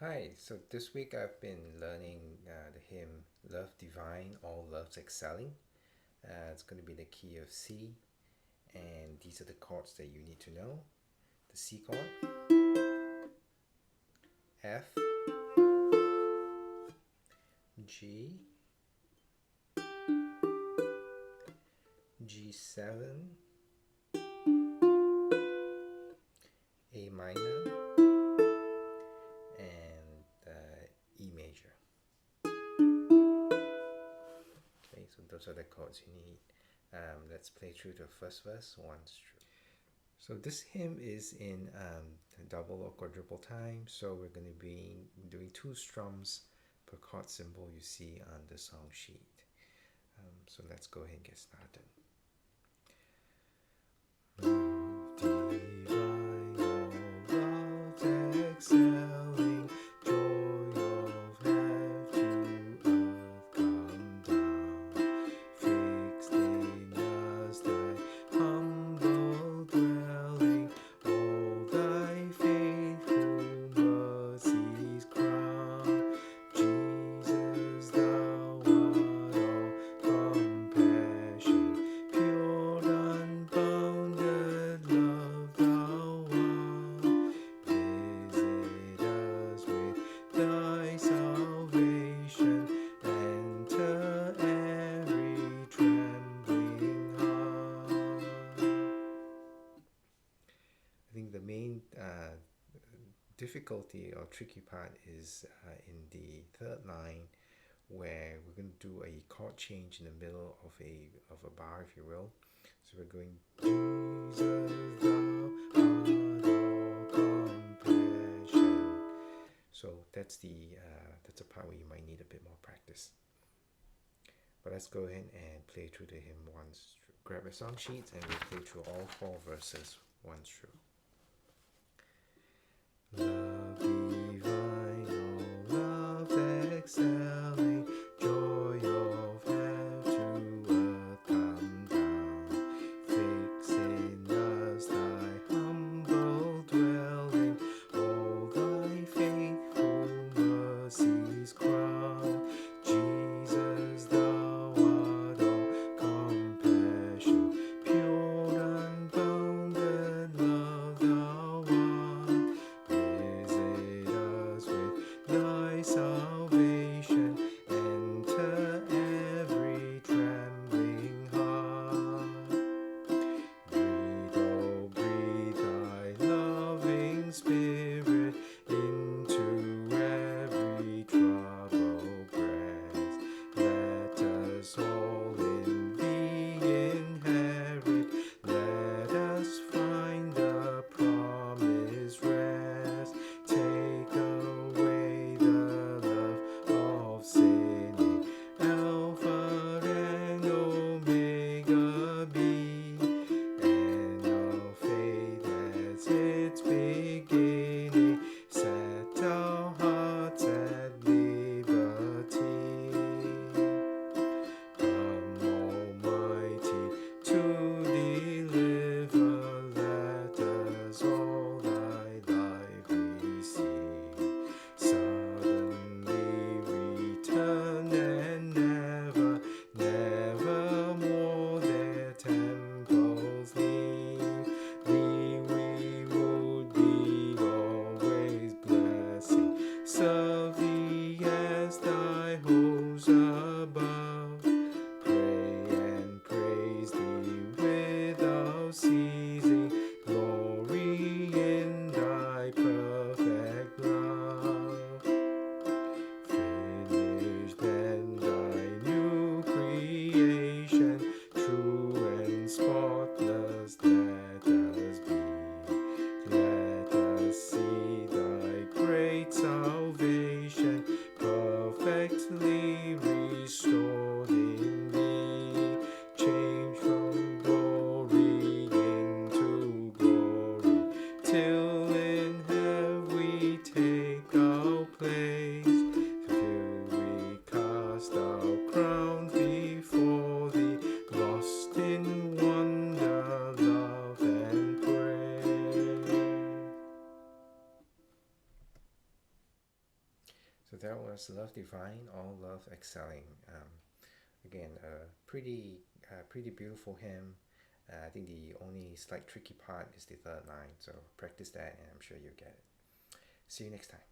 Hi, so this week I've been learning the hymn Love Divine, All Loves Excelling. It's going to be the key of C, and these are the chords that you need to know: the C chord, F, G, G7, A minor, and E major. Okay, so those are the chords you need. Let's play through the first verse once through. So this hymn is in double or quadruple time, so we're going to be doing two strums per chord symbol you see on the song sheet. So let's go ahead and get started. Love divine, all love's excelling, joy of heaven to earth come down, fixed in us thy humble dwelling, all thy faithful mercies crown. Jesus, thou art all compassion, pure unbounded love thou art. Visit us with thy salvation, enter every trembling heart. I think the main difficulty or tricky part is in the third line, where we're going to do a chord change in the middle of a bar, if you will. So we're going Jesus, thou art all compassion. So that's a part where you might need a bit more practice. But let's go ahead and play through the hymn once. Grab a song sheet and we'll play through all four verses once through. Love divine, all love's excelling, joy of heaven to earth come down, fix in us thy humble dwelling, all thy faithful mercies crown. Jesus, thou art all compassion, pure unbounded love thou art. Visit us with thy salvation, enter every trembling heart. Breathe, oh breathe thy loving spirit into every troubled breast. Let us all in thee inherit, let us find the promised rest. Take away the love of sinning, Alpha and Omega be, and of faith as its beginning, set our hearts at liberty. Come, Almighty, to deliver, let us all thy life receive. Suddenly return and never, never more their temples leave. Thee we would be always blessing, serve thee as thy host above, pray and praise thee without ceasing, glory in thy perfect love. Finish then thy new creation, true and spotless let us be. Let us see thy great salvation, perfectly restored in thee. Change from glory into glory, till in heaven we take our place. Till we cast our crowns before thee, lost in wonder, love, and praise. So that was Love Divine, All Love Excelling. Again, pretty beautiful hymn. I think the only slight tricky part is the third line. So practice that, and I'm sure you'll get it. See you next time.